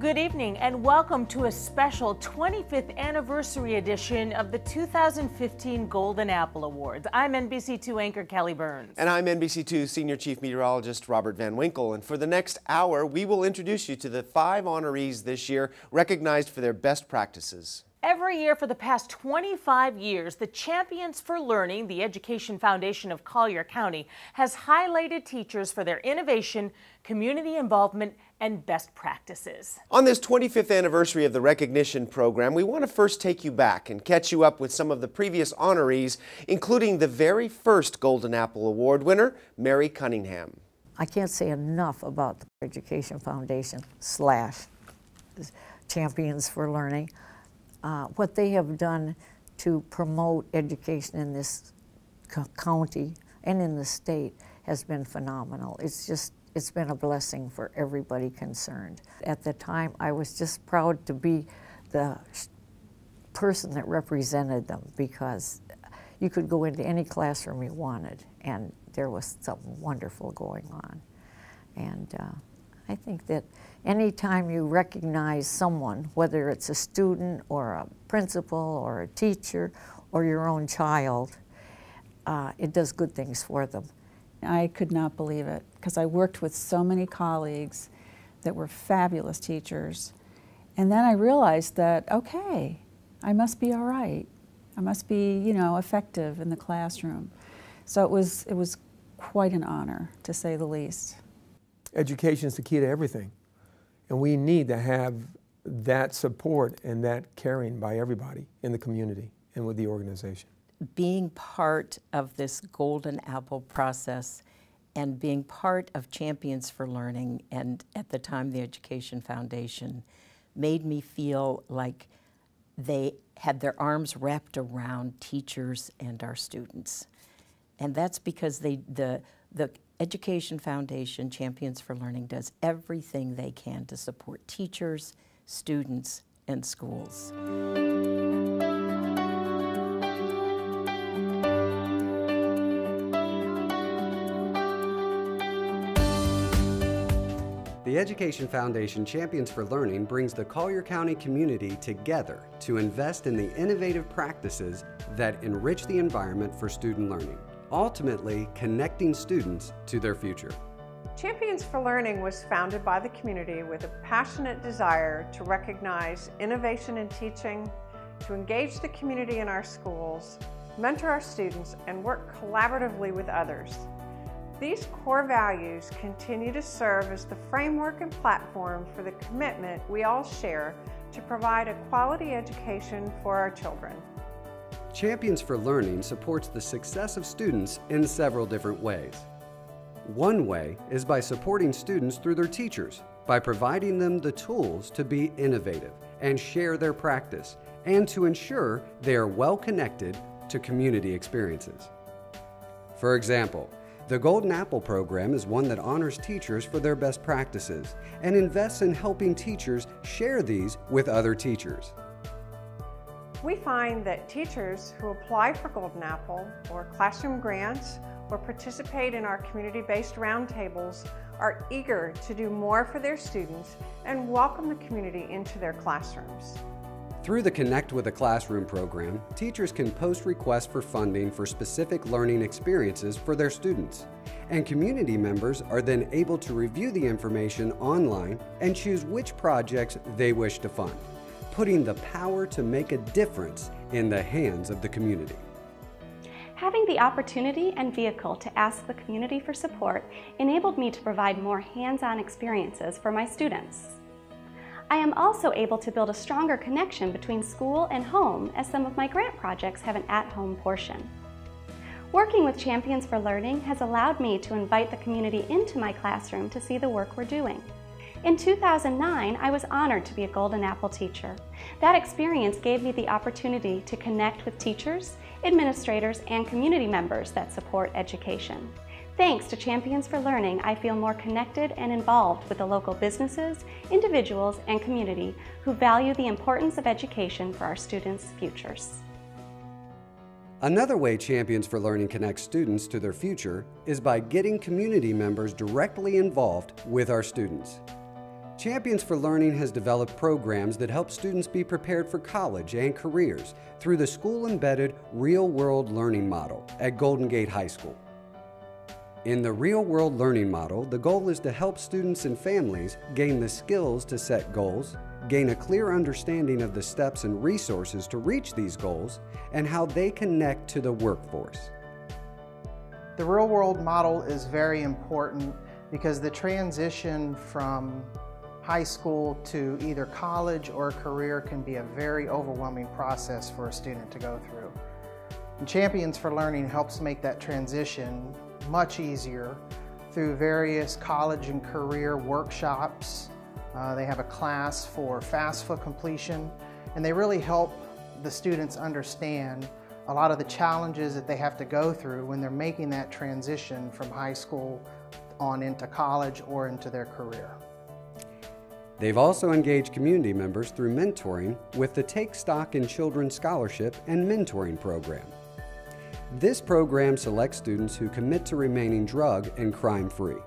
Good evening and welcome to a special 25th anniversary edition of the 2015 Golden Apple Awards. I'm NBC-2 anchor Kelly Burns. And I'm NBC-2 Senior Chief Meteorologist Robert Van Winkle. And for the next hour, we will introduce you to the 5 honorees this year recognized for their best practices. Every year for the past 25 years, the Champions for Learning, the Education Foundation of Collier County, has highlighted teachers for their innovation, community involvement, and best practices. On this 25th anniversary of the recognition program, we want to first take you back and catch you up with some of the previous honorees, including the very first Golden Apple Award winner, Mary Cunningham. I can't say enough about the Education Foundation / Champions for Learning. What they have done to promote education in this county and in the state has been phenomenal. It's been a blessing for everybody concerned. At the time, I was just proud to be the person that represented them, because you could go into any classroom you wanted and there was something wonderful going on. And I think that anytime you recognize someone, whether it's a student or a principal or a teacher or your own child, it does good things for them. I could not believe it, because I worked with so many colleagues that were fabulous teachers. And then I realized that, okay, I must be all right. I must be, effective in the classroom. So it was quite an honor, to say the least. Education is the key to everything, and we need to have that support and that caring by everybody in the community and with the organization. Being part of this Golden Apple process and being part of Champions for Learning, and at the time the Education Foundation, made me feel like they had their arms wrapped around teachers and our students. And that's because the Education Foundation, Champions for Learning, does everything they can to support teachers, students, and schools. The Education Foundation Champions for Learning brings the Collier County community together to invest in the innovative practices that enrich the environment for student learning, ultimately connecting students to their future. Champions for Learning was founded by the community with a passionate desire to recognize innovation in teaching, to engage the community in our schools, mentor our students, and work collaboratively with others. These core values continue to serve as the framework and platform for the commitment we all share to provide a quality education for our children. Champions for Learning supports the success of students in several different ways. One way is by supporting students through their teachers, by providing them the tools to be innovative and share their practice, and to ensure they are well connected to community experiences. For example, the Golden Apple program is one that honors teachers for their best practices and invests in helping teachers share these with other teachers. We find that teachers who apply for Golden Apple or classroom grants or participate in our community-based roundtables are eager to do more for their students and welcome the community into their classrooms. Through the Connect with a Classroom program, teachers can post requests for funding for specific learning experiences for their students, and community members are then able to review the information online and choose which projects they wish to fund, putting the power to make a difference in the hands of the community. Having the opportunity and vehicle to ask the community for support enabled me to provide more hands-on experiences for my students. I am also able to build a stronger connection between school and home, as some of my grant projects have an at-home portion. Working with Champions for Learning has allowed me to invite the community into my classroom to see the work we're doing. In 2009, I was honored to be a Golden Apple teacher. That experience gave me the opportunity to connect with teachers, administrators, and community members that support education. Thanks to Champions for Learning, I feel more connected and involved with the local businesses, individuals, and community who value the importance of education for our students' futures. Another way Champions for Learning connects students to their future is by getting community members directly involved with our students. Champions for Learning has developed programs that help students be prepared for college and careers through the school-embedded real-world learning model at Golden Gate High School. In the real-world learning model, the goal is to help students and families gain the skills to set goals, gain a clear understanding of the steps and resources to reach these goals, and how they connect to the workforce. The real-world model is very important because the transition from high school to either college or a career can be a very overwhelming process for a student to go through. And Champions for Learning helps make that transition much easier through various college and career workshops. They have a class for FAFSA completion, and they really help the students understand a lot of the challenges that they have to go through when they're making that transition from high school on into college or into their career. They've also engaged community members through mentoring with the Take Stock in Children Scholarship and Mentoring Program. This program selects students who commit to remaining drug and crime-free,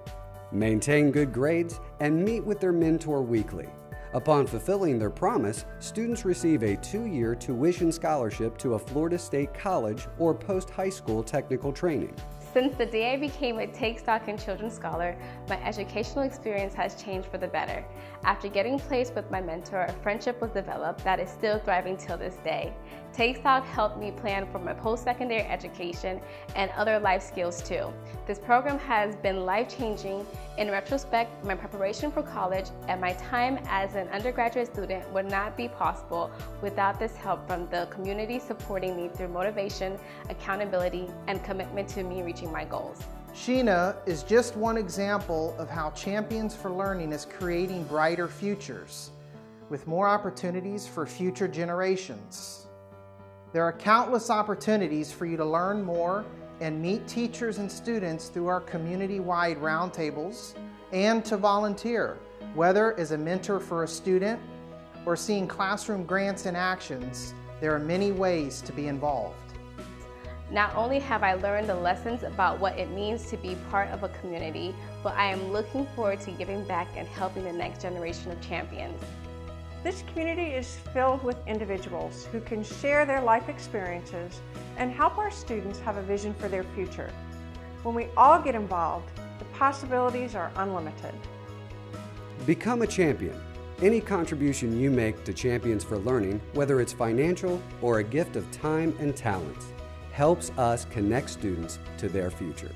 maintain good grades, and meet with their mentor weekly. Upon fulfilling their promise, students receive a 2-year tuition scholarship to a Florida State college or post-high school technical training. Since the day I became a Take Stock in Children scholar, my educational experience has changed for the better. After getting placed with my mentor, a friendship was developed that is still thriving till this day. Take Stock helped me plan for my post-secondary education and other life skills too. This program has been life-changing. In retrospect, my preparation for college and my time as an undergraduate student would not be possible without this help from the community supporting me through motivation, accountability, and commitment to me reaching my goals. Sheena is just one example of how Champions for Learning is creating brighter futures with more opportunities for future generations. There are countless opportunities for you to learn more and meet teachers and students through our community-wide roundtables and to volunteer, whether as a mentor for a student or seeing classroom grants and actions. There are many ways to be involved. Not only have I learned the lessons about what it means to be part of a community, but I am looking forward to giving back and helping the next generation of champions. This community is filled with individuals who can share their life experiences and help our students have a vision for their future. When we all get involved, the possibilities are unlimited. Become a champion. Any contribution you make to Champions for Learning, whether it's financial or a gift of time and talents, helps us connect students to their future.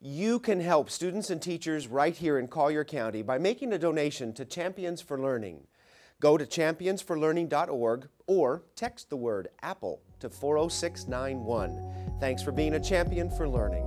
You can help students and teachers right here in Collier County by making a donation to Champions for Learning. Go to championsforlearning.org or text the word APPLE to 40691. Thanks for being a champion for learning.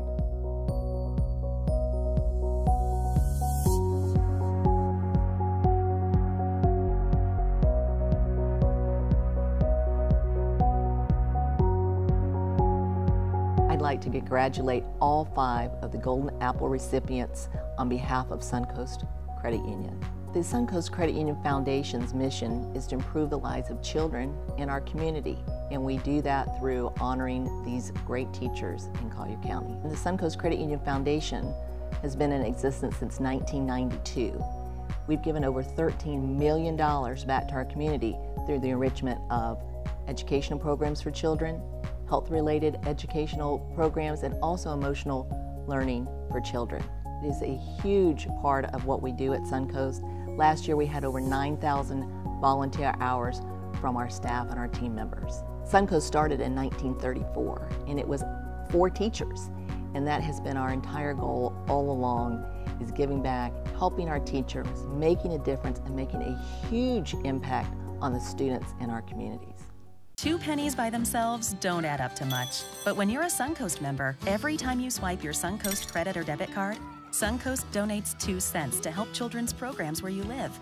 I'd like to congratulate all 5 of the Golden Apple recipients on behalf of Suncoast Credit Union. The Suncoast Credit Union Foundation's mission is to improve the lives of children in our community, and we do that through honoring these great teachers in Collier County. The Suncoast Credit Union Foundation has been in existence since 1992. We've given over $13 million back to our community through the enrichment of educational programs for children, health-related educational programs, and also emotional learning for children. It is a huge part of what we do at Suncoast. Last year we had over 9,000 volunteer hours from our staff and our team members. Suncoast started in 1934, and it was 4 teachers, and that has been our entire goal all along, is giving back, helping our teachers, making a difference, and making a huge impact on the students in our communities. 2 pennies by themselves don't add up to much. But when you're a Suncoast member, every time you swipe your Suncoast credit or debit card, Suncoast donates 2 cents to help children's programs where you live.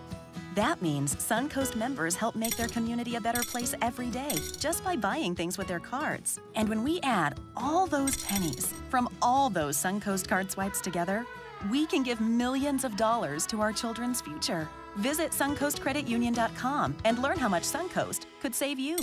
That means Suncoast members help make their community a better place every day, just by buying things with their cards. And when we add all those pennies from all those Suncoast card swipes together, we can give millions of dollars to our children's future. Visit SuncoastCreditUnion.com and learn how much Suncoast could save you.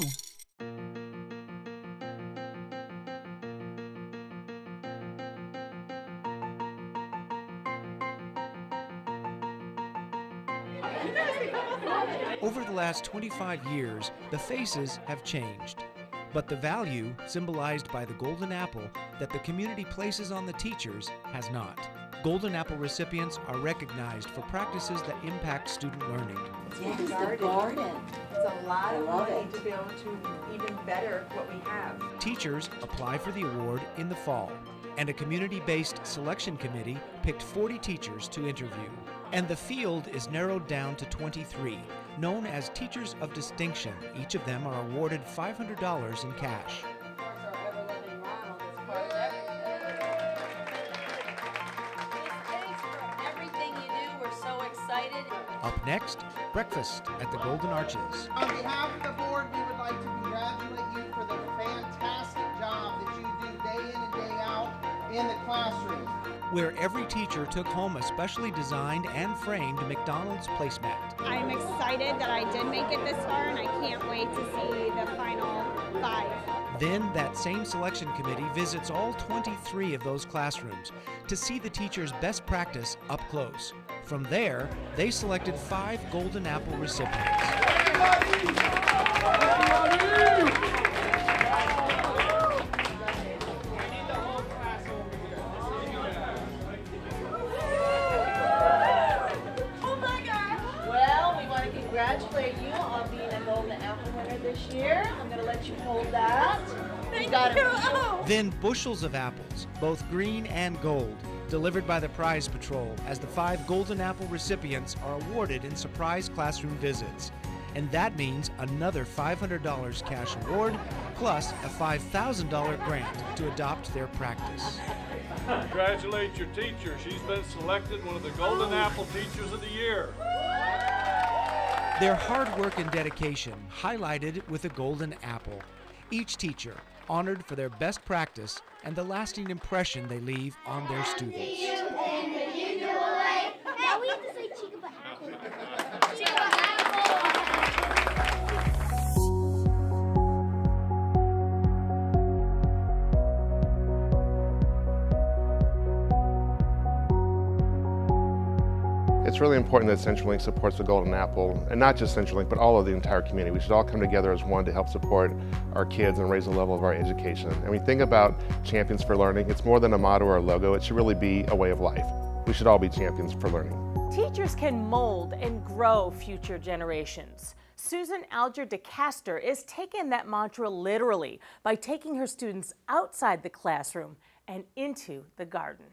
Over the last 25 years, the faces have changed, but the value symbolized by the golden apple that the community places on the teachers has not. Golden Apple recipients are recognized for practices that impact student learning. It's the garden. It's a lot of money to be able to even better what we have. Teachers apply for the award in the fall, and a community-based selection committee picked 40 teachers to interview. And the field is narrowed down to 23, known as Teachers of Distinction. Each of them are awarded $500 in cash. Up next, breakfast at the Golden Arches. On behalf of the board, we would like to congratulate you for the fantastic job that you do day in and day out in the classroom. Where every teacher took home a specially designed and framed McDonald's placemat. I'm excited that I did make it this far, and I can't wait to see the final 5. Then that same selection committee visits all 23 of those classrooms to see the teacher's best practice up close. From there, they selected 5 Golden Apple recipients. Well, we want to congratulate you on being a Golden Apple winner this year. I'm going to let you hold that. Thank you. Oh. Then bushels of apples, both green and gold, delivered by the Prize Patrol as the 5 Golden Apple recipients are awarded in surprise classroom visits. And that means another $500 cash award, plus a $5,000 grant to adopt their practice. Congratulate your teacher. She's been selected one of the Golden Apple Teachers of the Year. Their hard work and dedication highlighted with a Golden Apple. Each teacher honored for their best practice and the lasting impression they leave on their students. Now we have to say Chica It's really important that CenturyLink supports the Golden Apple, and not just CenturyLink, but all of the entire community. We should all come together as one to help support our kids and raise the level of our education. And we think about Champions for Learning, it's more than a motto or a logo, it should really be a way of life. We should all be champions for learning. Teachers can mold and grow future generations. Susan Alger DeCaster is taking that mantra literally by taking her students outside the classroom and into the garden.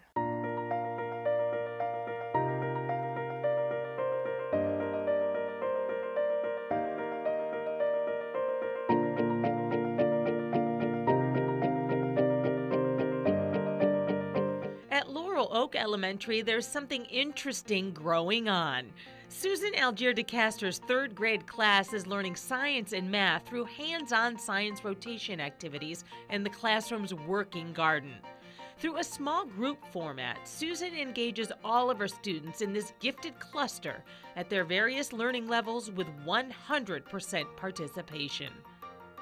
At Laurel Oak Elementary, there's something interesting growing on. Susan Alger DeCaster's 3rd grade class is learning science and math through hands-on science rotation activities in the classroom's working garden. Through a small group format, Susan engages all of her students in this gifted cluster at their various learning levels with 100% participation.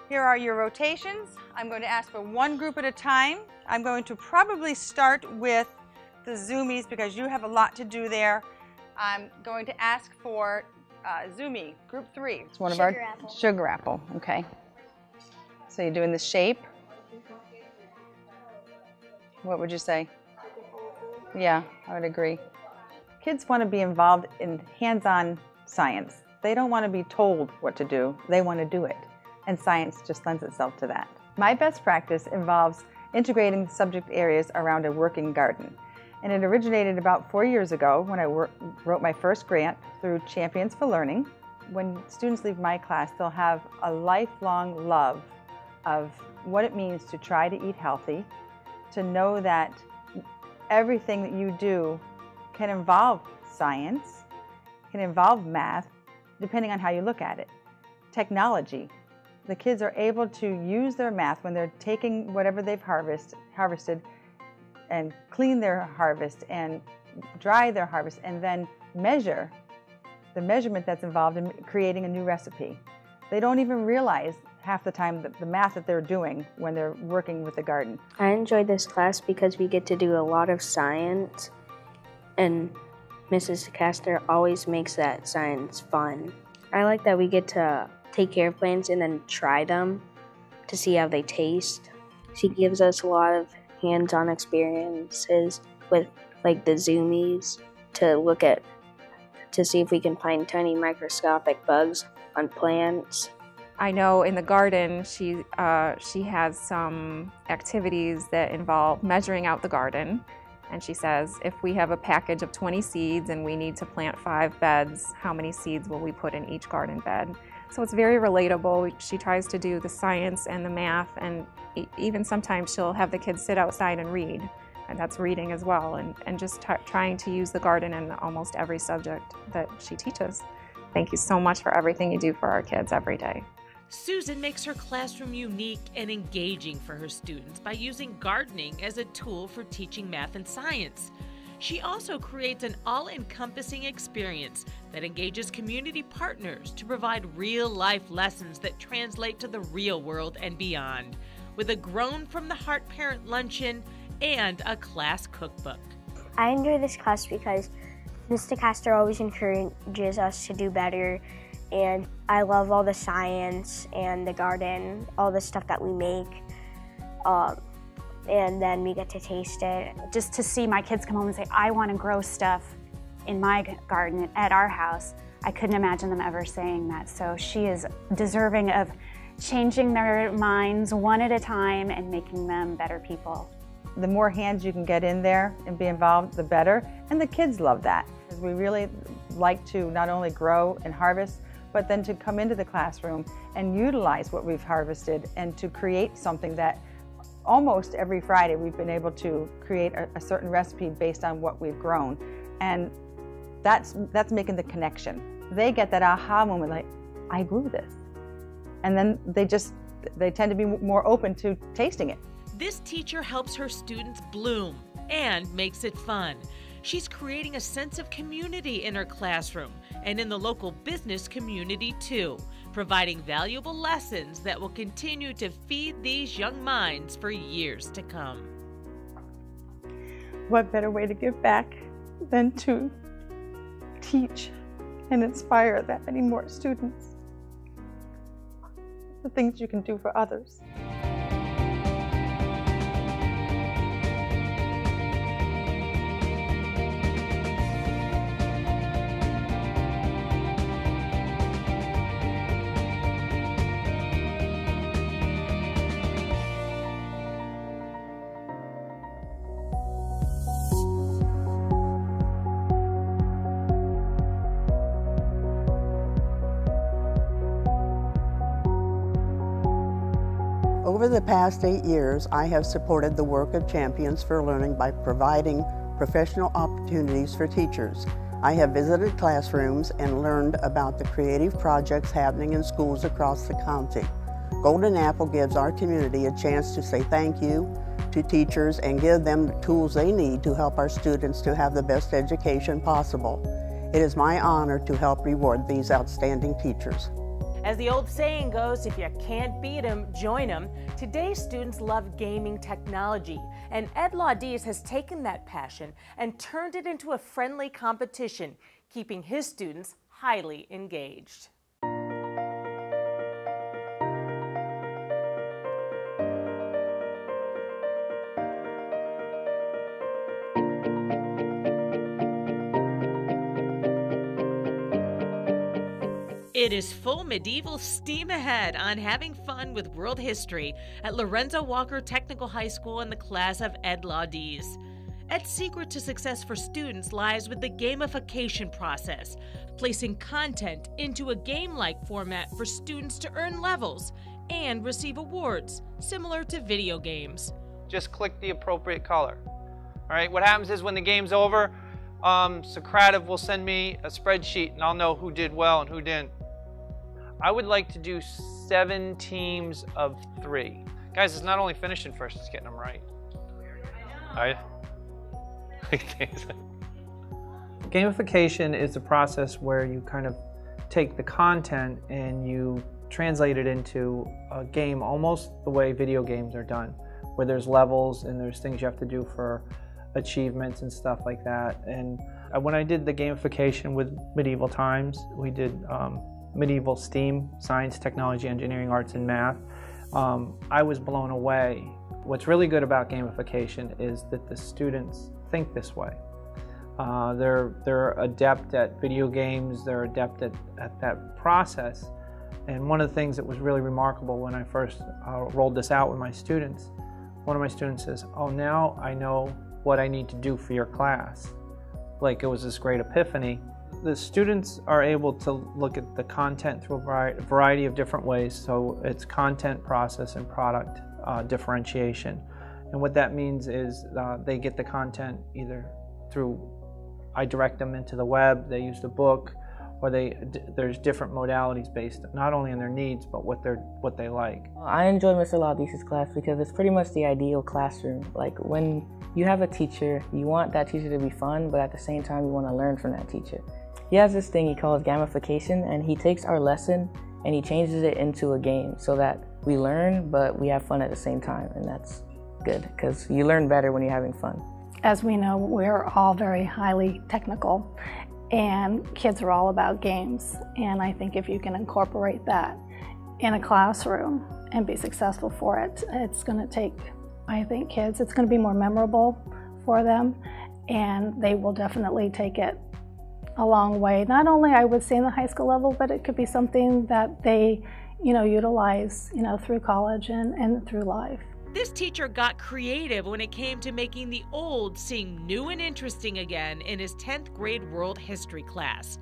Here are your rotations. I'm going to ask for one group at a time. I'm going to probably start with the Zoomies because you have a lot to do there. I'm going to ask for Zoomie, group 3. It's one of our sugar apple. Okay. So you're doing the shape. What would you say? Yeah, I would agree. Kids want to be involved in hands-on science. They don't want to be told what to do. They want to do it. And science just lends itself to that. My best practice involves integrating subject areas around a working garden. And it originated about 4 years ago when I wrote my first grant through Champions for Learning. When students leave my class, they'll have a lifelong love of what it means to try to eat healthy, to know that everything that you do can involve science, can involve math, depending on how you look at it. Technology. The kids are able to use their math when they're taking whatever they've harvested and clean their harvest and dry their harvest and then measure the measurement that's involved in creating a new recipe. They don't even realize half the time the math that they're doing when they're working with the garden. I enjoyed this class because we get to do a lot of science and Mrs. Castor always makes that science fun. I like that we get to take care of plants and then try them to see how they taste. She gives us a lot of hands-on experiences with like the zoomies to see if we can find tiny microscopic bugs on plants. I know in the garden she has some activities that involve measuring out the garden. And she says, if we have a package of 20 seeds and we need to plant 5 beds, how many seeds will we put in each garden bed? So it's very relatable. She tries to do the science and the math, and even sometimes she'll have the kids sit outside and read. And that's reading as well, and just trying to use the garden in almost every subject that she teaches. Thank you so much for everything you do for our kids every day. Susan makes her classroom unique and engaging for her students by using gardening as a tool for teaching math and science. She also creates an all-encompassing experience that engages community partners to provide real-life lessons that translate to the real world and beyond, with a Grown from the Heart Parent Luncheon and a class cookbook. I enjoy this class because Mr. Castor always encourages us to do better, and I love all the science and the garden, all the stuff that we make, and then we get to taste it. Just to see my kids come home and say, I want to grow stuff in my garden at our house, I couldn't imagine them ever saying that. So she is deserving of changing their minds one at a time and making them better people. The more hands you can get in there and be involved, the better. And the kids love that. We really like to not only grow and harvest, but then to come into the classroom and utilize what we've harvested and to create something that almost every Friday we've been able to create a certain recipe based on what we've grown. And that's making the connection. They get that aha moment, like, I grew this. And then they tend to be more open to tasting it. This teacher helps her students bloom and makes it fun. She's creating a sense of community in her classroom and in the local business community too, providing valuable lessons that will continue to feed these young minds for years to come. What better way to give back than to teach and inspire that many more students? The things you can do for others. Over the past 8 years, I have supported the work of Champions for Learning by providing professional opportunities for teachers. I have visited classrooms and learned about the creative projects happening in schools across the county. Golden Apple gives our community a chance to say thank you to teachers and give them the tools they need to help our students to have the best education possible. It is my honor to help reward these outstanding teachers. As the old saying goes, if you can't beat 'em, join 'em. Today's students love gaming technology, and Ed Laudiz has taken that passion and turned it into a friendly competition, keeping his students highly engaged. It is full medieval steam ahead on having fun with world history at Lorenzo Walker Technical High School in the class of Ed Laudiz. Ed's secret to success for students lies with the gamification process, placing content into a game-like format for students to earn levels and receive awards, similar to video games. Just click the appropriate color. All right, what happens is when the game's over, Socrative will send me a spreadsheet and I'll know who did well and who didn't. I would like to do 7 teams of 3. Guys, it's not only finishing first, it's getting them right. Gamification is a process where you kind of take the content and you translate it into a game almost the way video games are done, where there's levels and there's things you have to do for achievements and stuff like that. And when I did the gamification with Medieval Times, we did medieval STEAM, science, technology, engineering, arts, and math. I was blown away. What's really good about gamification is that the students think this way. They're adept at video games, they're adept at that process. And one of the things that was really remarkable when I first rolled this out with my students, one of my students says, "Oh, now I know what I need to do for your class." Like, it was this great epiphany. The students are able to look at the content through a variety of different ways. So it's content, process, and product differentiation. And what that means is they get the content either through, I direct them into the web, they use the book, or there's different modalities based not only on their needs, but what they like. I enjoy Mr. Laudice's class because it's pretty much the ideal classroom. Like, when you have a teacher, you want that teacher to be fun, but at the same time you want to learn from that teacher. He has this thing he calls gamification, and he takes our lesson and he changes it into a game so that we learn, but we have fun at the same time, and that's good because you learn better when you're having fun. As we know, we're all very highly technical, and kids are all about games. And I think if you can incorporate that in a classroom and be successful for it, it's going to take, I think, kids, it's going to be more memorable for them, and they will definitely take it a long way. Not only, I would say, in the high school level, but it could be something that they, utilize, through college and through life. This teacher got creative when it came to making the old seem new and interesting again in his 10th grade world history class.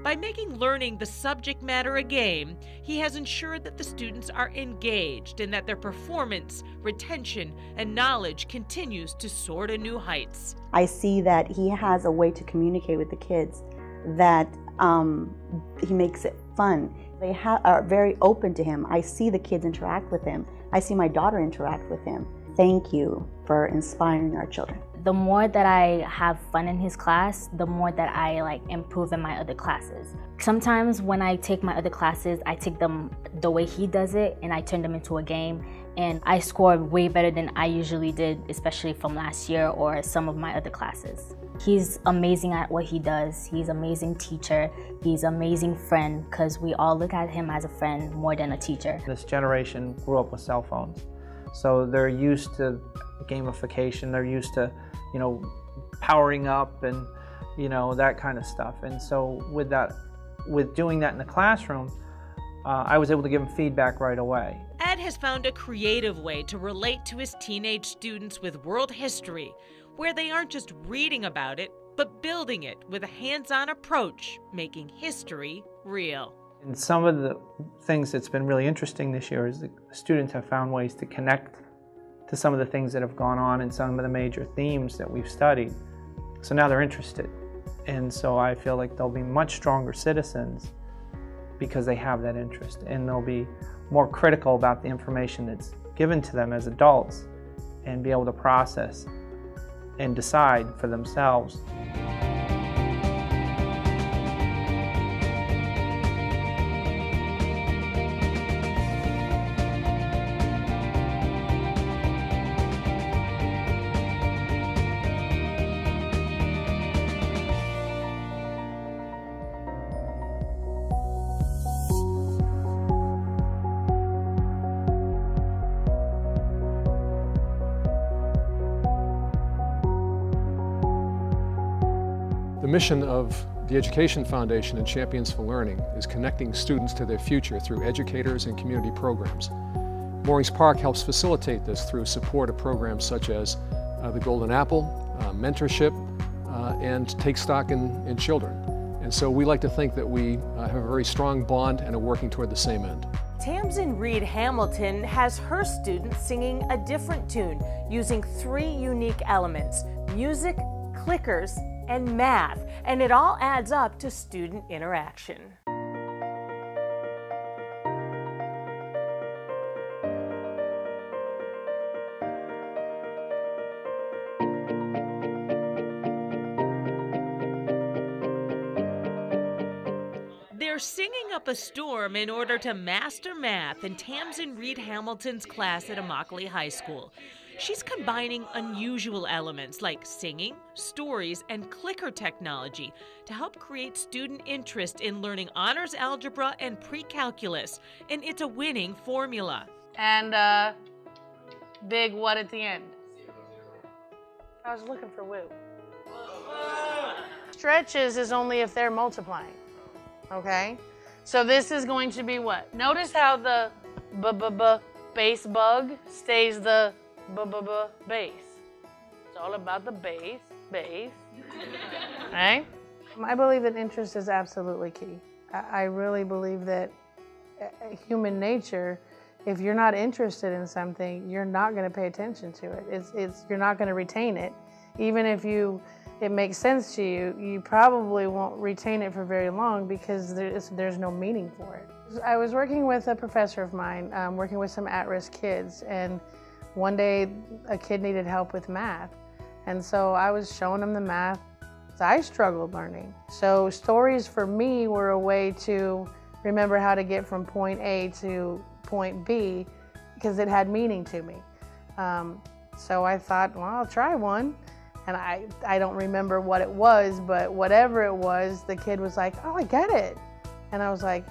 By making learning the subject matter a game, he has ensured that the students are engaged and that their performance, retention, and knowledge continues to soar to new heights. I see that he has a way to communicate with the kids that he makes it fun. They are very open to him. I see the kids interact with him. I see my daughter interact with him. Thank you for inspiring our children. The more that I have fun in his class, the more that I improve in my other classes. Sometimes when I take my other classes, I take them the way he does it and I turn them into a game, and I score way better than I usually did, especially from last year or some of my other classes. He's amazing at what he does. He's an amazing teacher. He's an amazing friend, because we all look at him as a friend more than a teacher. This generation grew up with cell phones, so they're used to gamification. They're used to, powering up and, that kind of stuff. And so with doing that in the classroom, I was able to give him feedback right away. Ed has found a creative way to relate to his teenage students with world history, where they aren't just reading about it, but building it with a hands-on approach, making history real. And some of the things that's been really interesting this year is the students have found ways to connect to some of the things that have gone on and some of the major themes that we've studied. So now they're interested. And so I feel like they'll be much stronger citizens because they have that interest, and they'll be more critical about the information that's given to them as adults and be able to process and decide for themselves. The mission of the Education Foundation and Champions for Learning is connecting students to their future through educators and community programs. Moorings Park helps facilitate this through support of programs such as the Golden Apple, mentorship, and Take Stock in Children. And so we like to think that we have a very strong bond and are working toward the same end. Tamsin Reed Hamilton has her students singing a different tune using 3 unique elements: music, clickers, and math, and it all adds up to student interaction. They're singing up a storm in order to master math in Tamsin Reed Hamilton's class at Immokalee High School. She's combining unusual elements like singing, stories, and clicker technology to help create student interest in learning honors algebra and pre-calculus, and it's a winning formula. And big what at the end? I was looking for woo. Stretches is only if they're multiplying, okay? So this is going to be what? Notice how the base bug stays the base. It's all about the base, right? I believe that interest is absolutely key. I really believe that human nature, if you're not interested in something, you're not going to pay attention to it. You're not going to retain it. Even if it makes sense to you, you probably won't retain it for very long because there's no meaning for it. I was working with a professor of mine, working with some at-risk kids, and one day a kid needed help with math. And so I was showing him the math I struggled learning. So stories for me were a way to remember how to get from point A to point B because it had meaning to me. So I thought, well, I'll try one. And I don't remember what it was, but whatever it was, the kid was like, oh, I get it. And I was like,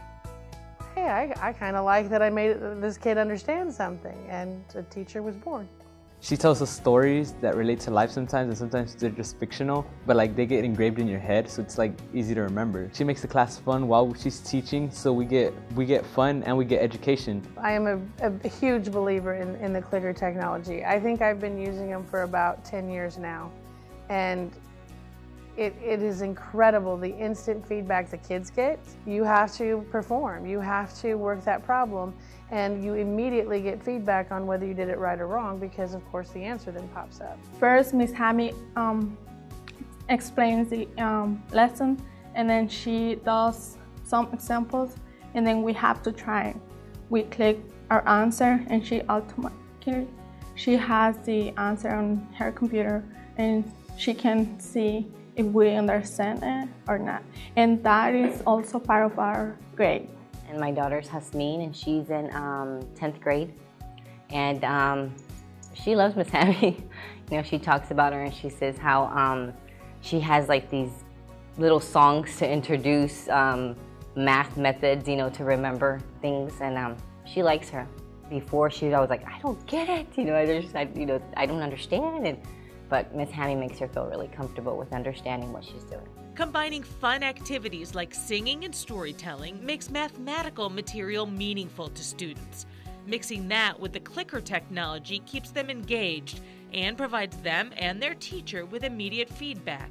hey, I kind of like that I made this kid understand something. And a teacher was born. She tells us stories that relate to life sometimes, and sometimes they're just fictional, but like they get engraved in your head, so it's like easy to remember. She makes the class fun while she's teaching, so we get fun and we get education. I am a huge believer in the clicker technology. I think I've been using them for about 10 years now, and it is incredible the instant feedback the kids get. You have to perform, you have to work that problem, and you immediately get feedback on whether you did it right or wrong because of course the answer then pops up. First, Miss Hammy explains the lesson, and then she does some examples, and then we have to try. We click our answer, and she has the answer on her computer, and she can see if we understand it or not. And that is also part of our grade. And my daughter's Hasmeen, and she's in 10th grade. And she loves Miss Hammy. You know, she talks about her and she says how she has like these little songs to introduce math methods, you know, to remember things. And she likes her. Before she was always like, I don't get it, you know, I don't understand. But Miss Hammy makes her feel really comfortable with understanding what she's doing. Combining fun activities like singing and storytelling makes mathematical material meaningful to students. Mixing that with the clicker technology keeps them engaged and provides them and their teacher with immediate feedback.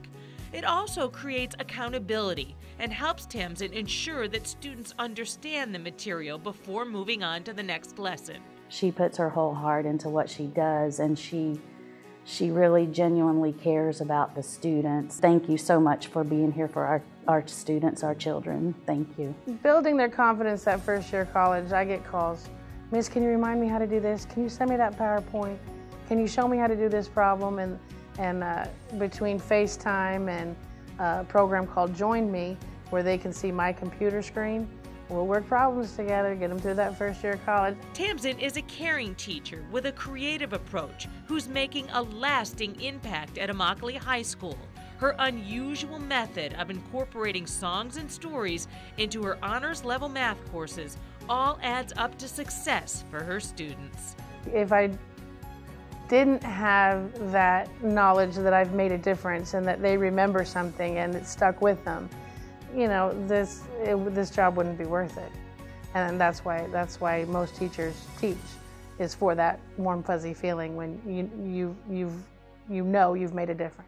It also creates accountability and helps Tamsin ensure that students understand the material before moving on to the next lesson. She puts her whole heart into what she does, and she really genuinely cares about the students. Thank you so much for being here for our students, our children. Thank you. Building their confidence that first year of college, I get calls. Miss, can you remind me how to do this? Can you send me that PowerPoint? Can you show me how to do this problem? And between FaceTime and a program called Join Me, where they can see my computer screen, we'll work problems together, get them through that first year of college. Tamsin is a caring teacher with a creative approach who's making a lasting impact at Immokalee High School. Her unusual method of incorporating songs and stories into her honors level math courses all adds up to success for her students. If I didn't have that knowledge that I've made a difference and that they remember something and it stuck with them, you know, this job wouldn't be worth it. And that's why most teachers teach, is for that warm fuzzy feeling when you know you've made a difference.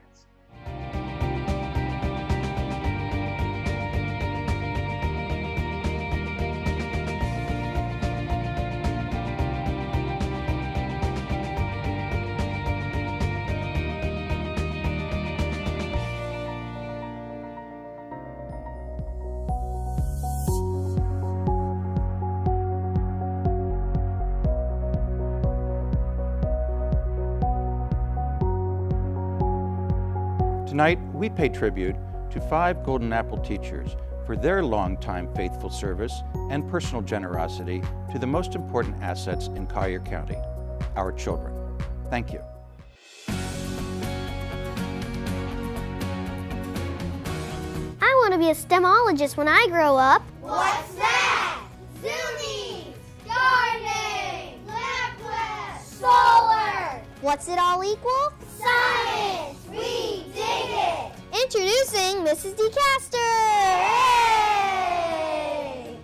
Tonight, we pay tribute to 5 Golden Apple teachers for their longtime faithful service and personal generosity to the most important assets in Collier County, our children. Thank you. I want to be a STEMologist when I grow up. What's that? Zoomies, gardening, lab class, solar. What's it all equal? Science, we dig it. Introducing Mrs. DeCaster. Hey!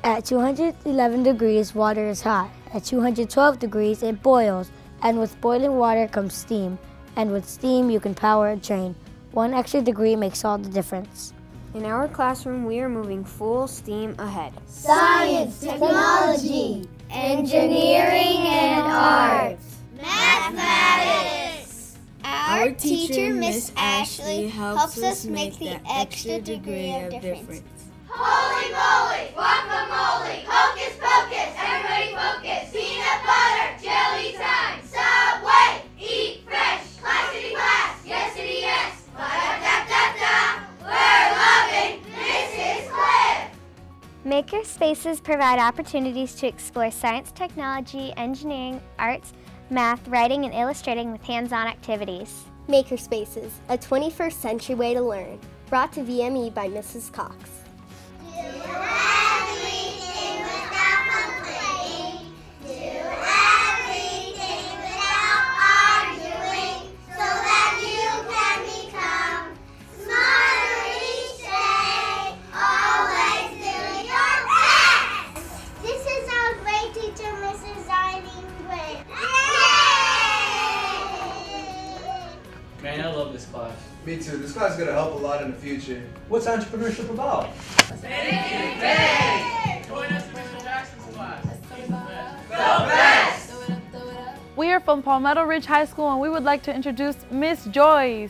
At 211 degrees, water is hot. At 212 degrees, it boils. And with boiling water comes steam. And with steam, you can power a train. 1 extra degree makes all the difference. In our classroom, we are moving full steam ahead. Science, technology, engineering and arts, mathematics. Our teacher, Miss Ashley, helps us make the extra degree of difference. Holy moly, guacamole, hocus pocus, everybody focus, peanut butter, jelly time, Subway, eat fresh, class city class, yes city yes, ba-da-da-da-da, we're loving Mrs. Cliff. Maker spaces provide opportunities to explore science, technology, engineering, arts, math, writing, and illustrating with hands-on activities. Maker spaces, a 21st century way to learn. Brought to VME by Mrs. Cox. Do everything without complaining. Do everything without arguing, so that you can become smarter each day. Always doing your best. This is our great teacher, Mrs. Eileen Gray. Yay! Man, I love this class. Me too. This class is going to help a lot in the future. What's entrepreneurship about? Thinking big! Join us in Mr. Jackson's class. The best! We are from Palmetto Ridge High School and we would like to introduce Miss Joyce.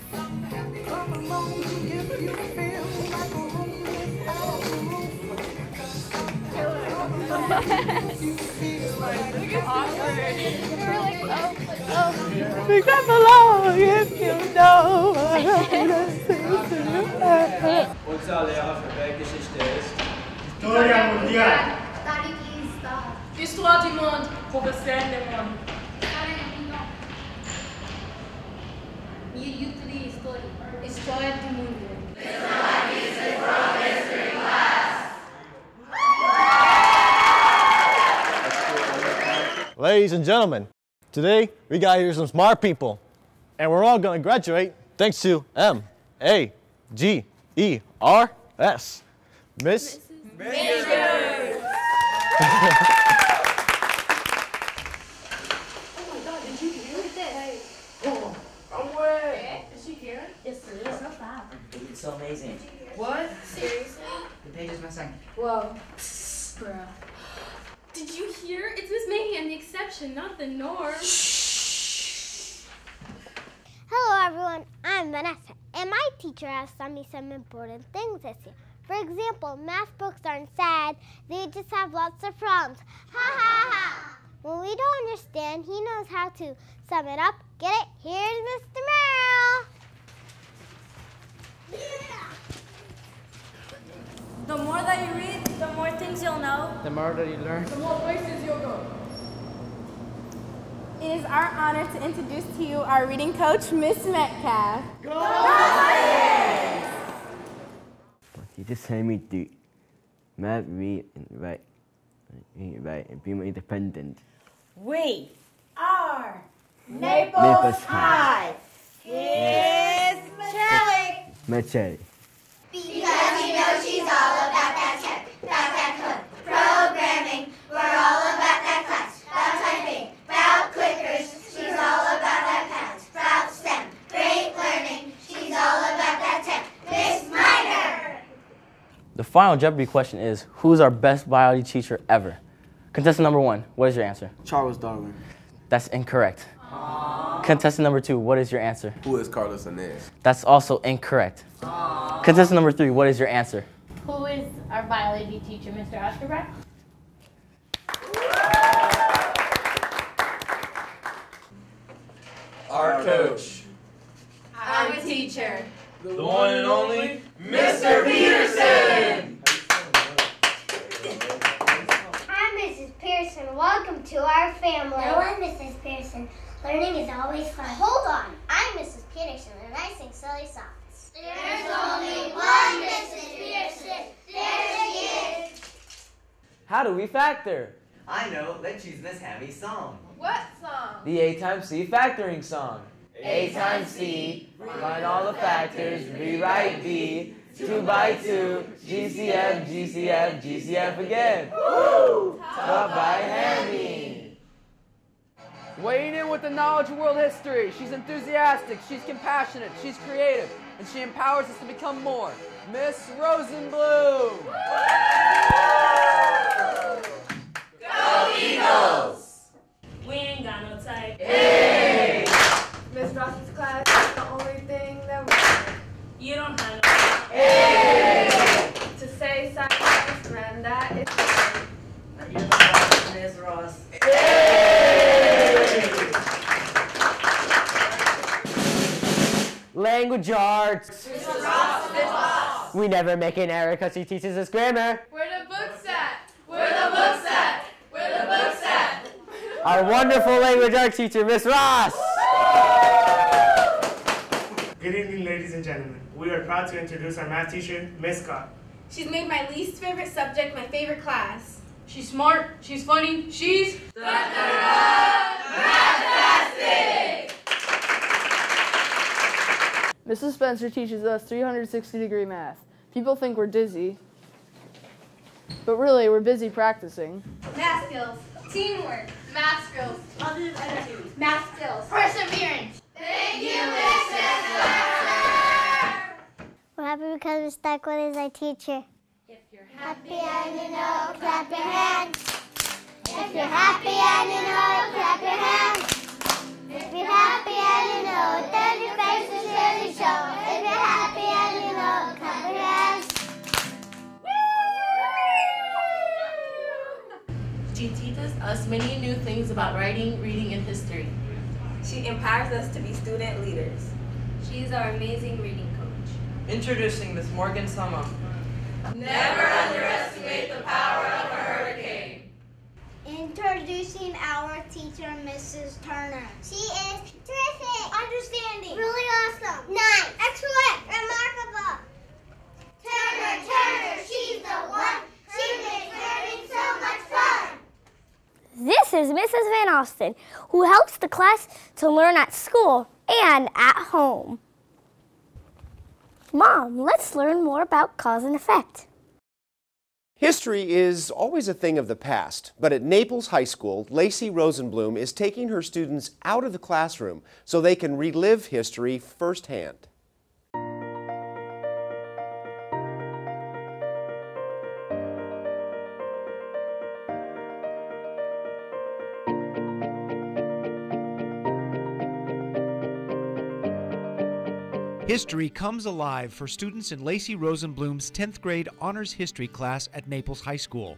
Because alone if you know What's all the alphabet que existês? História mundial. Histoire du monde, professeur du monde. História do mundo. Ladies and gentlemen, today we got here some smart people, and we're all going to graduate thanks to M-A-G-E-R-S. Miss Majors! It's so amazing. What? Seriously? The page is missing. Whoa. Bruh. Did you hear? It's Miss Mahan, the exception, not the norm. Hello everyone, I'm Vanessa, and my teacher has taught me some important things this year. For example, math books aren't sad, they just have lots of problems. Ha ha ha! When we don't understand, he knows how to sum it up. Get it? Here's Mr. Merrill. The more that you read, the more things you'll know. The more that you learn, The more places you'll go. It is our honor to introduce to you our reading coach, Miss Metcalf. You just help me to math, read, and write. And be more independent. We are Naples High. Here's Michelle. Because you know she's all about that tech, that hook, programming. We're all about that class, about typing, about clickers. She's all about that pads, about STEM, great learning. She's all about that tech. Miss Minor. The final Jeopardy question is, who's our best biology teacher ever? Contestant number 1, what is your answer? Charles Darwin. That's incorrect. Contestant number 2, what is your answer? Who is Carlos Inez? That's also incorrect. Contestant number 3, what is your answer? Who is our biology teacher, Mr. Osterbrack? Our coach. Our teacher. The one and only Mr. Peterson. Hi, Mrs. Pearson. Welcome to our family. Hello, Mrs. Pearson. Learning is always fun. Hold on, I'm Mrs. Peterson and I sing silly songs. There's only one Mrs. Peterson. There she is. How do we factor? I know. Let's use Miss Hammy's song. What song? The A times C factoring song. A times C, Find all the factors, rewrite B. 2 by 2, GCF, GCF, GCF again. Woo! Taught by Hammy. Weighing in with the knowledge of world history. She's enthusiastic, she's compassionate, she's creative, and she empowers us to become more. Miss Rosenblum. Go Eagles! We ain't got no type. Hey! Miss Ross's class is the only thing that we You don't have no Hey! to say sacrifice, and that is Now you're the boss, Miss Ross. Language arts. Miss Ross, Miss Ross. We never make an error because she teaches us grammar. where the books at. Where the books at? Where the books at? Our wonderful language arts teacher, Miss Ross. Good evening, ladies and gentlemen. We are proud to introduce our math teacher, Miss Scott. She's made my least favorite subject my favorite class. She's smart, she's funny, she's Fantastic! Mrs. Spencer teaches us 360-degree math. People think we're dizzy, but really we're busy practicing. Math skills, teamwork, math skills, positive attitude, math skills, perseverance. Thank you, Miss Spencer! We're happy because we're stuck with is our teacher. If you're Happy and you know, clap your hands. If you're happy and you know, clap your hands. If you're happy and you know, then your face is really show. If you're happy and you know, clap your hands. She teaches us many new things about writing, reading, and history. She empowers us to be student leaders. She's our amazing reading coach. Introducing Miss Morgan Summer. Never underestimate the power of a hurricane. Introducing our teacher, Mrs. Turner. She is terrific, understanding, really awesome, nice, excellent, remarkable. Turner, she's the one. She makes learning so much fun. This is Mrs. Van Austin, who helps the class to learn at school and at home. Mom, let's learn more about cause and effect. History is always a thing of the past, but at Naples High School, Lacey Rosenblum is taking her students out of the classroom so they can relive history firsthand. History comes alive for students in Lacey Rosenblum's 10th grade honors history class at Naples High School.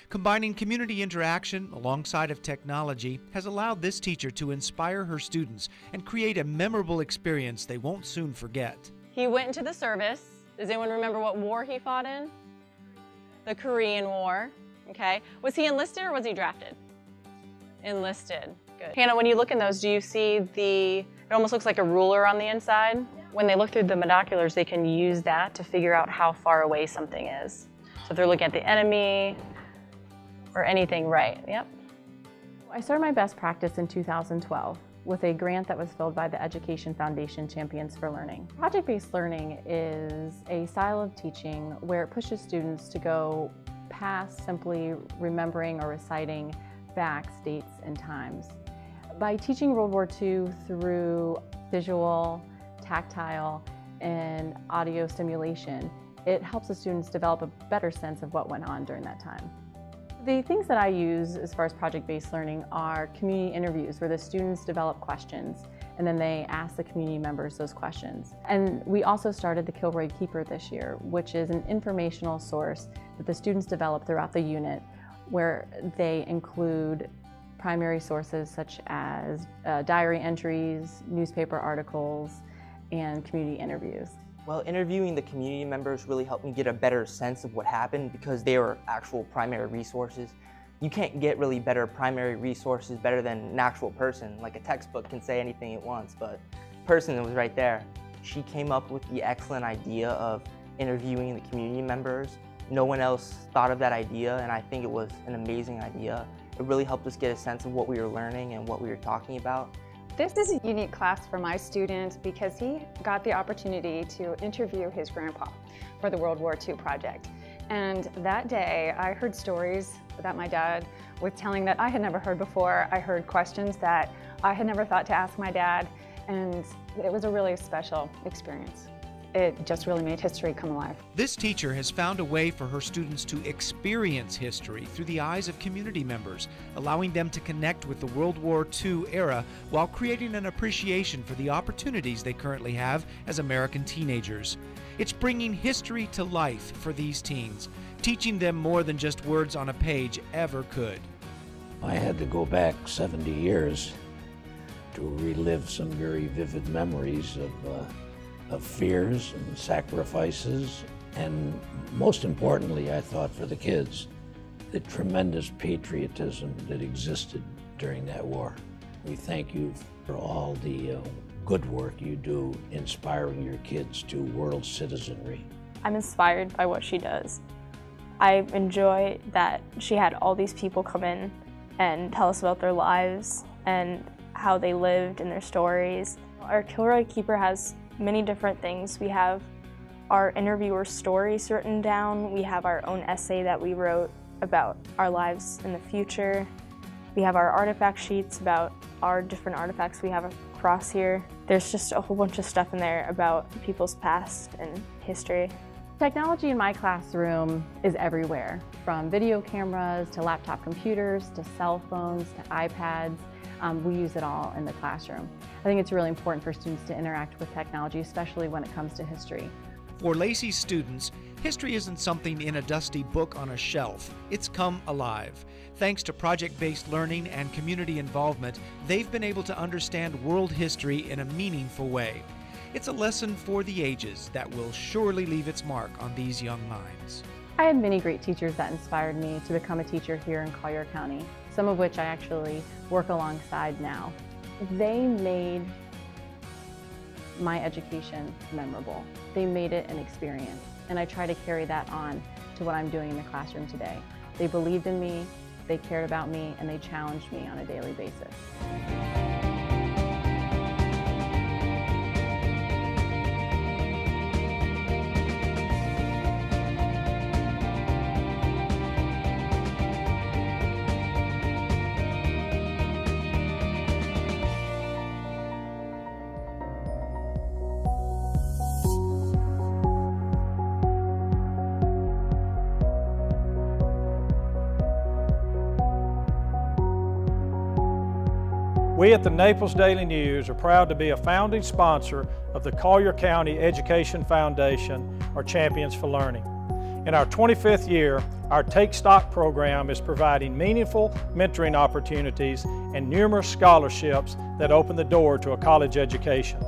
Combining community interaction alongside of technology has allowed this teacher to inspire her students and create a memorable experience they won't soon forget. He went into the service. Does anyone remember what war he fought in? The Korean War. Okay. Was he enlisted or was he drafted? Enlisted. Good. Hannah, when you look in those, do you see it almost looks like a ruler on the inside? When they look through the binoculars, they can use that to figure out how far away something is. So if they're looking at the enemy or anything, right, yep. I started my best practice in 2012 with a grant that was filled by the Education Foundation Champions for Learning. Project-based learning is a style of teaching where it pushes students to go past simply remembering or reciting facts, dates, and times. By teaching World War II through visual, tactile, and audio stimulation, it helps the students develop a better sense of what went on during that time. The things that I use as far as project-based learning are community interviews where the students develop questions and then they ask the community members those questions. And we also started the Kilroy Keeper this year, which is an informational source that the students develop throughout the unit where they include primary sources such as diary entries, newspaper articles, and community interviews. Well, interviewing the community members really helped me get a better sense of what happened because they were actual primary resources you can't get really better primary resources better than an actual person. Like a textbook can say anything it wants, but the person was right there. She came up with the excellent idea of interviewing the community members. No one else thought of that idea, and I think it was an amazing idea. It really helped us get a sense of what we were learning and what we were talking about. This is a unique class for my student because he got the opportunity to interview his grandpa for the World War II project. And that day, I heard stories that my dad was telling that I had never heard before. I heard questions that I had never thought to ask my dad, and it was a really special experience. It just really made history come alive. This teacher has found a way for her students to experience history through the eyes of community members, allowing them to connect with the World War II era while creating an appreciation for the opportunities they currently have as American teenagers. It's bringing history to life for these teens, teaching them more than just words on a page ever could. I had to go back 70 years to relive some very vivid memories of fears and sacrifices, and most importantly, I thought for the kids, the tremendous patriotism that existed during that war. We thank you for all the good work you do inspiring your kids to world citizenry. I'm inspired by what she does. I enjoy that she had all these people come in and tell us about their lives and how they lived and their stories. Our Kilroy Keeper has many different things. We have our interviewer stories written down. We have our own essay that we wrote about our lives in the future. We have our artifact sheets about our different artifacts we have across here. There's just a whole bunch of stuff in there about people's past and history. Technology in my classroom is everywhere, from video cameras to laptop computers to cell phones to iPads. We use it all in the classroom. I think it's really important for students to interact with technology, especially when it comes to history. For Lacey's students, history isn't something in a dusty book on a shelf. It's come alive. Thanks to project-based learning and community involvement, they've been able to understand world history in a meaningful way. It's a lesson for the ages that will surely leave its mark on these young minds. I had many great teachers that inspired me to become a teacher here in Collier County, some of which I actually work alongside now. They made my education memorable. They made it an experience, and I try to carry that on to what I'm doing in the classroom today. They believed in me, they cared about me, and they challenged me on a daily basis. We at the Naples Daily News are proud to be a founding sponsor of the Collier County Education Foundation, or Champions for Learning. In our 25th year, our Take Stock program is providing meaningful mentoring opportunities and numerous scholarships that open the door to a college education.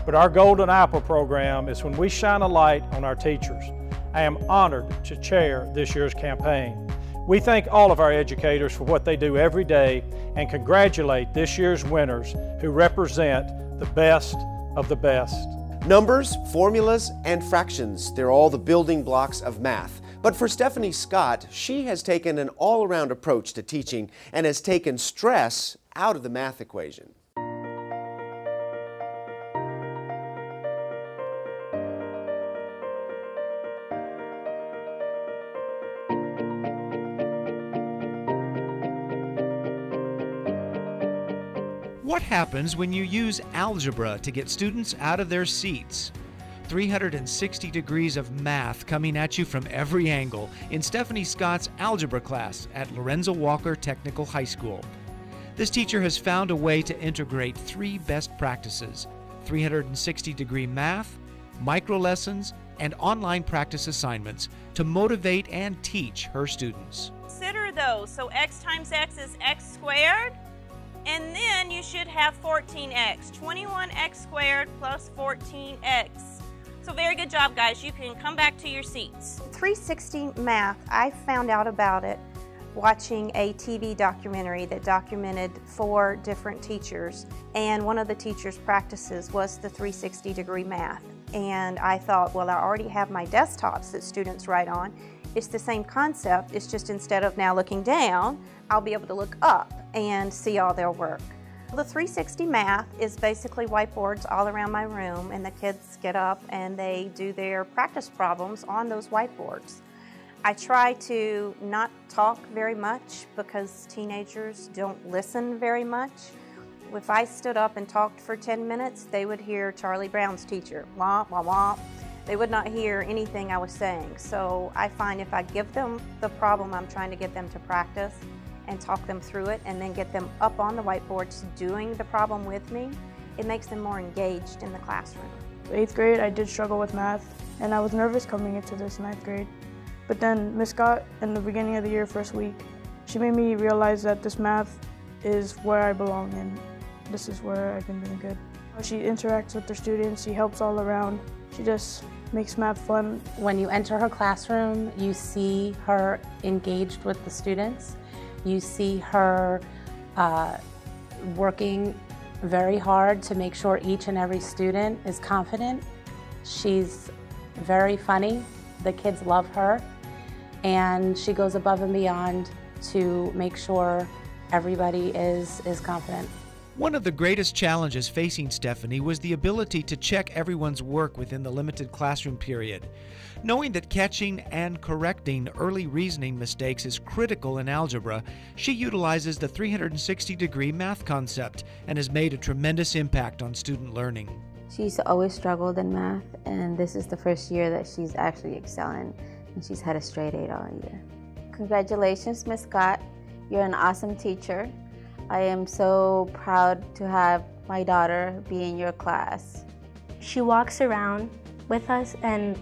But our Golden Apple program is when we shine a light on our teachers. I am honored to chair this year's campaign. We thank all of our educators for what they do every day and congratulate this year's winners who represent the best of the best. Numbers, formulas, and fractions, they're all the building blocks of math. But for Stephanie Scott, she has taken an all-around approach to teaching and has taken stress out of the math equation. What happens when you use algebra to get students out of their seats? 360 degrees of math coming at you from every angle in Stephanie Scott's algebra class at Lorenzo Walker Technical High School. This teacher has found a way to integrate three best practices: 360-degree math, micro lessons, and online practice assignments to motivate and teach her students. Consider those. So x times x is x squared. And then you should have 14x, 21x squared plus 14x. So very good job, guys. You can come back to your seats. 360 math, I found out about it watching a TV documentary that documented 4 different teachers, and one of the teachers' practices was the 360-degree math. And I thought, well, I already have my desktops that students write on. It's the same concept, it's just instead of now looking down, I'll be able to look up and see all their work. The 360 math is basically whiteboards all around my room, and the kids get up and they do their practice problems on those whiteboards. I try to not talk very much because teenagers don't listen very much. If I stood up and talked for 10 minutes, they would hear Charlie Brown's teacher, womp, womp, womp. They would not hear anything I was saying. So I find if I give them the problem I'm trying to get them to practice and talk them through it and then get them up on the whiteboards doing the problem with me, it makes them more engaged in the classroom. 8th grade, I did struggle with math, and I was nervous coming into this 9th grade. But then Miss Scott, in the beginning of the year, first week, she made me realize that this math is where I belong and this is where I've been doing good. She interacts with her students, she helps all around, she just makes math fun. When you enter her classroom, you see her engaged with the students. You see her working very hard to make sure each and every student is confident. She's very funny. The kids love her. And she goes above and beyond to make sure everybody is confident. One of the greatest challenges facing Stephanie was the ability to check everyone's work within the limited classroom period. Knowing that catching and correcting early reasoning mistakes is critical in algebra, she utilizes the 360-degree math concept and has made a tremendous impact on student learning. She's always struggled in math, and this is the first year that she's actually excelling, and she's had a straight 8 all year. Congratulations, Ms. Scott. You're an awesome teacher. I am so proud to have my daughter be in your class. She walks around with us and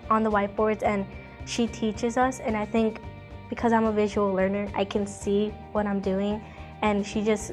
on the whiteboards, and she teaches us, and I think because I'm a visual learner, I can see what I'm doing, and she just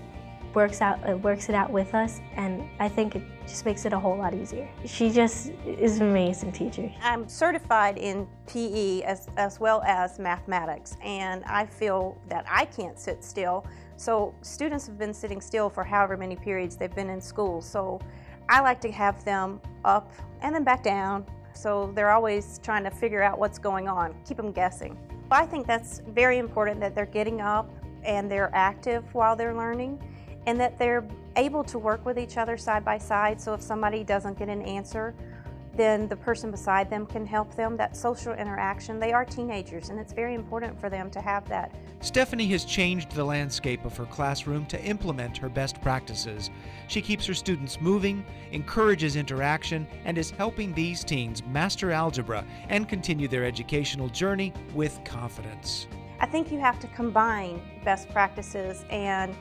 works it out with us, and I think it just makes it a whole lot easier. She just is an amazing teacher. I'm certified in PE as well as mathematics, and I feel that I can't sit still. So students have been sitting still for however many periods they've been in school. So I like to have them up and then back down. So they're always trying to figure out what's going on, keep them guessing. I think that's very important that they're getting up and they're active while they're learning, and that they're able to work with each other side by side. So if somebody doesn't get an answer, then the person beside them can help them. That social interaction, they are teenagers, and it's very important for them to have that. Stephanie has changed the landscape of her classroom to implement her best practices. She keeps her students moving, encourages interaction, and is helping these teens master algebra and continue their educational journey with confidence. I think you have to combine best practices, and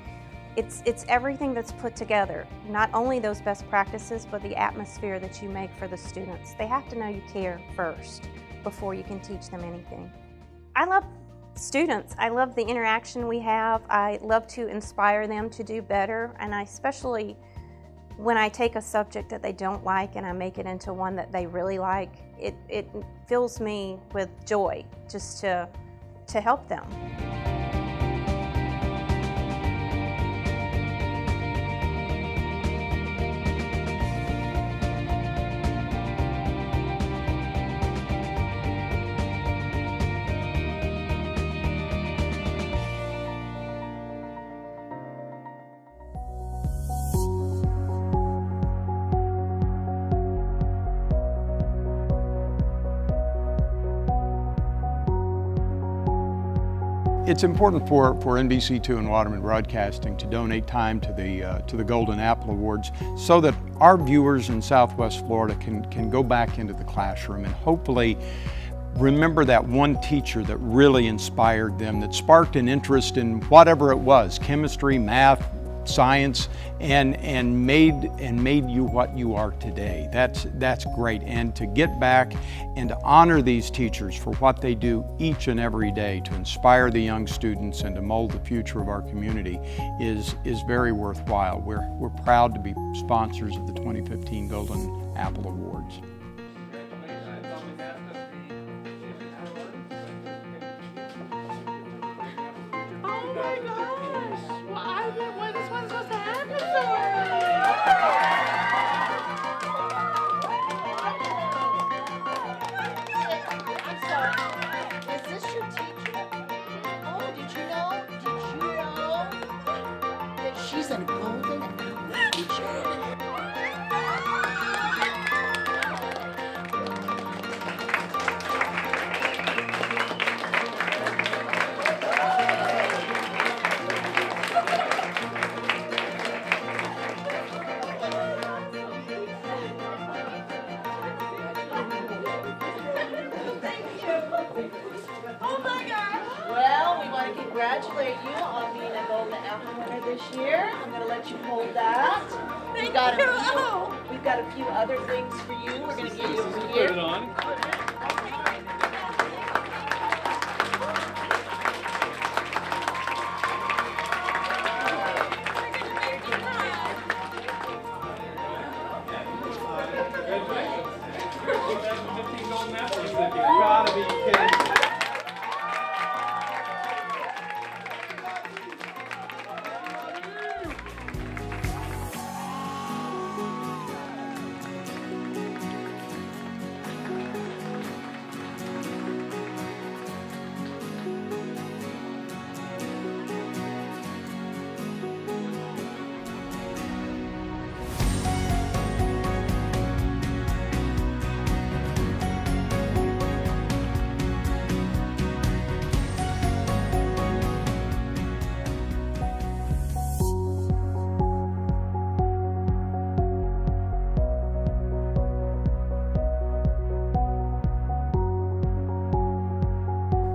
it's everything that's put together. Not only those best practices, but the atmosphere that you make for the students. They have to know you care first before you can teach them anything. I love students. I love the interaction we have. I love to inspire them to do better, and I especially when I take a subject that they don't like and I make it into one that they really like, it fills me with joy just to help them. It's important for NBC-2 and Waterman Broadcasting to donate time to the Golden Apple Awards so that our viewers in Southwest Florida can go back into the classroom and hopefully remember that one teacher that really inspired them, that sparked an interest in whatever it was, chemistry, math, science, and made you what you are today. That's great. And to get back and to honor these teachers for what they do each and every day to inspire the young students and to mold the future of our community is very worthwhile. We're proud to be sponsors of the 2015 Golden Apple Awards. apples and golden apples. Well, we want to congratulate you on being a Golden Apple winner this year. I'm going to let you hold that. We've got a few other things for you. We're going to give you over here. Put it on. Gotta be kidding me.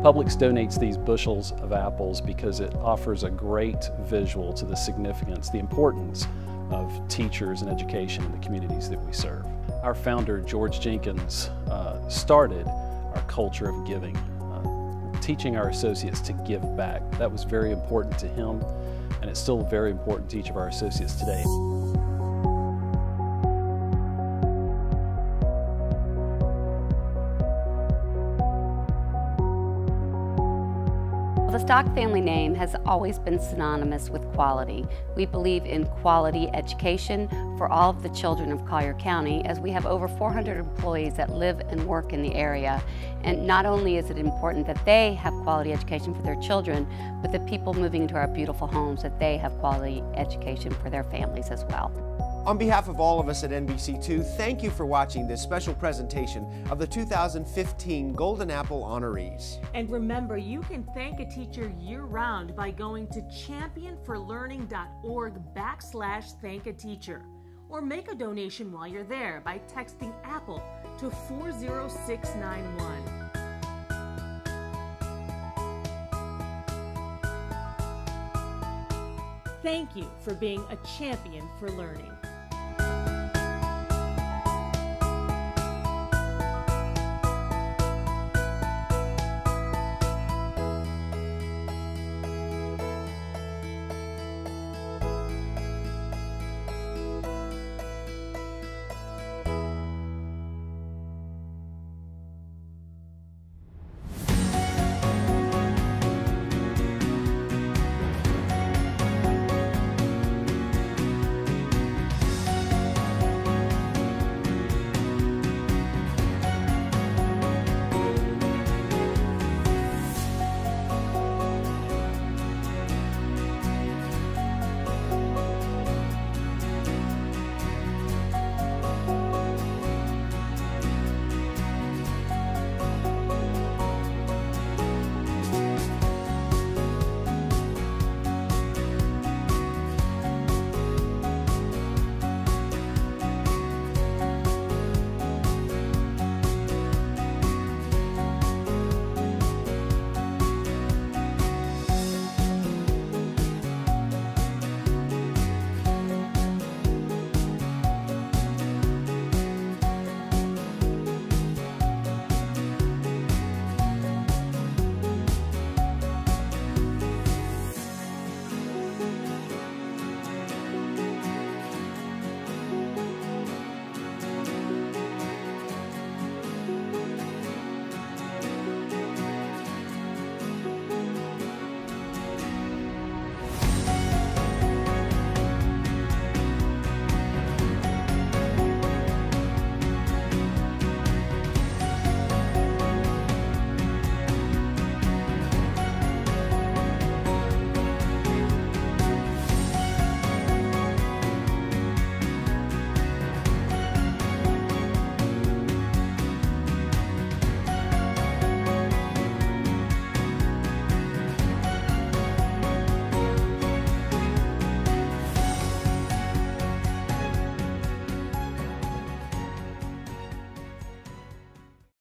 Publix donates these bushels of apples because it offers a great visual to the significance, the importance of teachers and education in the communities that we serve. Our founder, George Jenkins, started our culture of giving, teaching our associates to give back. That was very important to him, and it's still very important to each of our associates today. The Stock family name has always been synonymous with quality. We believe in quality education for all of the children of Collier County, as we have over 400 employees that live and work in the area. And not only is it important that they have quality education for their children, but the people moving into our beautiful homes, that they have quality education for their families as well. On behalf of all of us at NBC2, thank you for watching this special presentation of the 2015 Golden Apple honorees. And remember, you can thank a teacher year-round by going to championforlearning.org/thank-a-teacher. Or make a donation while you're there by texting APPLE to 40691. Thank you for being a champion for learning.